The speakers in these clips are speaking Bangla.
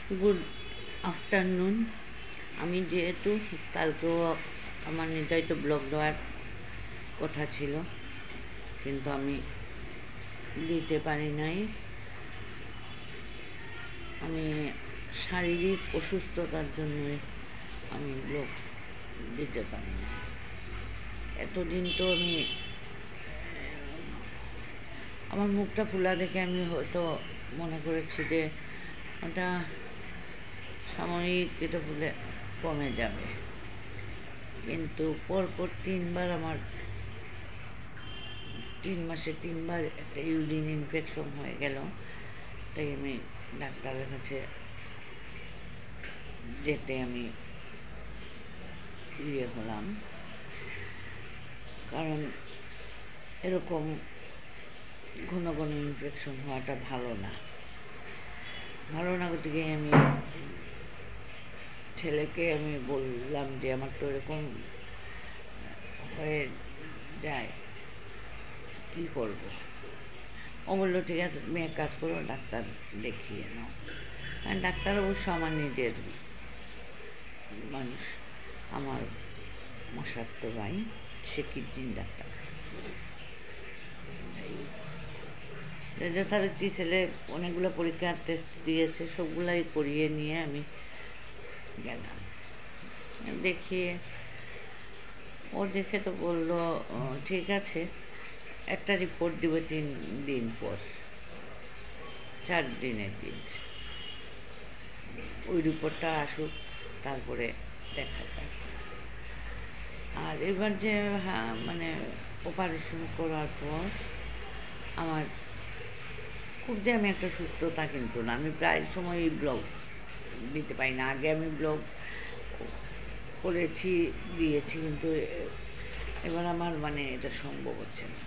Good afternoon. আমি যেহেতু কালকেও আমার নির্ধারিত ব্লগ দেওয়ার কথা ছিল, কিন্তু আমি দিতে পারি নাই। আমি শারীরিক অসুস্থতার জন্যই আমি ব্লগ দিতে পারি না। এতদিন তো আমি আমার মুখটা ফুলা দেখে আমি হয়তো মনে করেছি যে ওটা সাময়িক এটা ফুলে কমে যাবে, কিন্তু পরপর 3বার আমার 3 মাসে 3বার একটা ইউরিন ইনফেকশন হয়ে গেল। তাই আমি ডাক্তারের কাছে যেতে আমি হলাম, কারণ এরকম ঘন ঘন ইনফেকশন হওয়াটা ভালো না। গতিকে আমি ছেলেকে আমি বললাম যে আমার তো এরকম হয়ে যায়, কী করবো? ও বললো ঠিক আছে, তুমি এক কাজ করো, ডাক্তার দেখিয়ে নাও। কারণ ডাক্তার অবশ্য আমার নিজের মানুষ, আমার মশাত্ত ভাই, সে কিডনির ডাক্তার। যথারীতি ছেলে অনেকগুলো পরীক্ষার টেস্ট দিয়েছে, সবগুলাই করিয়ে নিয়ে আমি গেলাম। দেখিয়ে ও দেখে তো বললো ঠিক আছে, একটা রিপোর্ট দিবে 3 দিন পর, 4 দিনের দিন। ওই রিপোর্টটা আসুক, তারপরে দেখা যাক। আর এবার যে মানে অপারেশন করার পর আমার খুব যে আমি একটা সুস্থতা কিন্তু না, আমি প্রায় সময়ই ব্লগ দিতে পারি না। আগে আমি ব্লগ করেছি, দিয়েছি, কিন্তু এবার আমার মানে এটা সম্ভব হচ্ছে না।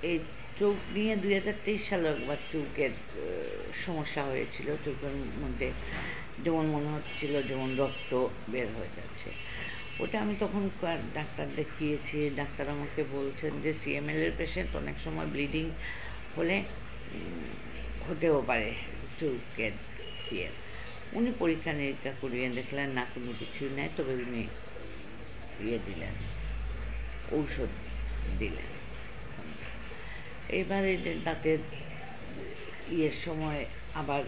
এই চোখ নিয়ে 2023 সালে একবার চোখের সমস্যা হয়েছিল। চোখের মধ্যে যেমন মনে হচ্ছিল যেমন রক্ত বের হয়ে যাচ্ছে। ওটা আমি তখন ডাক্তার দেখিয়েছি। ডাক্তার আমাকে বলছেন যে CML পেশেন্ট, অনেক সময় ব্লিডিং হলে হতেও পারে চোখের ইয়ে। উনি পরীক্ষা নিরীক্ষা করিয়ে দেখলেন না, কোনো কিছুই নেই। তবে উনি দিলেন, ঔষধ দিলেন। এবারে দাঁতের সময় আবার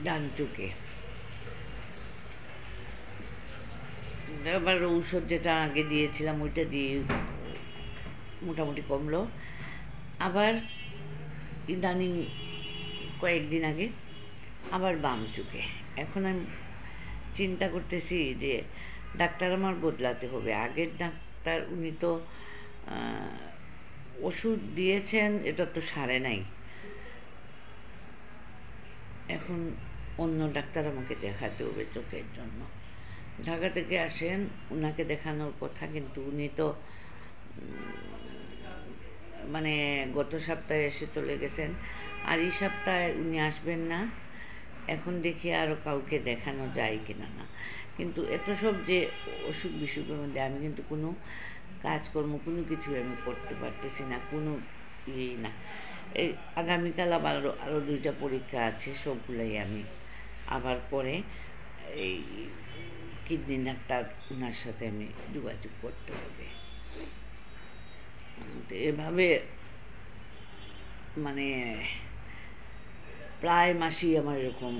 ডান চোখে আবার ঔষধ যেটা আগে দিয়েছিলাম ওইটা দিয়ে মোটামুটি কমলো। আবার ইদানিং কয়েকদিন আগে আবার বাম চোখে। এখন আমি চিন্তা করতেছি যে ডাক্তার আমার বদলাতে হবে। আগের ডাক্তার উনি তো ওষুধ দিয়েছেন, এটা তো সারে নাই। এখন অন্য ডাক্তার আমাকে দেখাতে হবে চোখের জন্য। ঢাকা থেকে আসেন, ওনাকে দেখানোর কথা, কিন্তু উনি তো মানে গত সপ্তাহে এসে চলে গেছেন, আর এই সপ্তাহে উনি আসবেন না। এখন দেখি আরও কাউকে দেখানো যায় কিনা না। কিন্তু এত সব যে অসুখ বিসুখের মধ্যে আমি কিন্তু কোনো কাজকর্ম কোনো কিছু আমি করতে পারতেছি না, কোনো ইয়েই না। এই আগামীকাল আরও 2টা পরীক্ষা আছে, সবগুলোই আমি আবার পরে এই কিডনি ডাক্তার ওনার সাথে আমি যোগাযোগ করতে হবে। তো এভাবে মানে প্রায় মাসেই আমার এরকম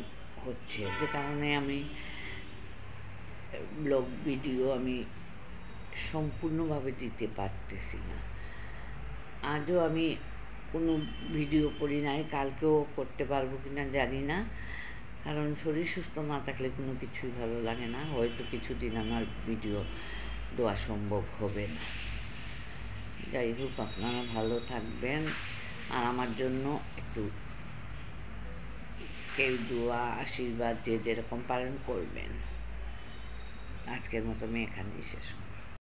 হচ্ছে, যে কারণে আমি ব্লগ ভিডিও আমি সম্পূর্ণভাবে দিতে পারতেছি না। আজও আমি কোনো ভিডিও করি নাই, কালকেও করতে পারবো কিনা জানি না, কারণ শরীর সুস্থ না থাকলে কোনো কিছুই ভালো লাগে না। হয়তো কিছুদিন আমার ভিডিও দেওয়া সম্ভব হবে না। যাই হোক, আপনারা ভালো থাকবেন, আর আমার জন্য একটু কেউ দোয়া আশীর্বাদ যে যেরকম পালন করবেন। আজকের মতো আমি এখানেই শেষ করব।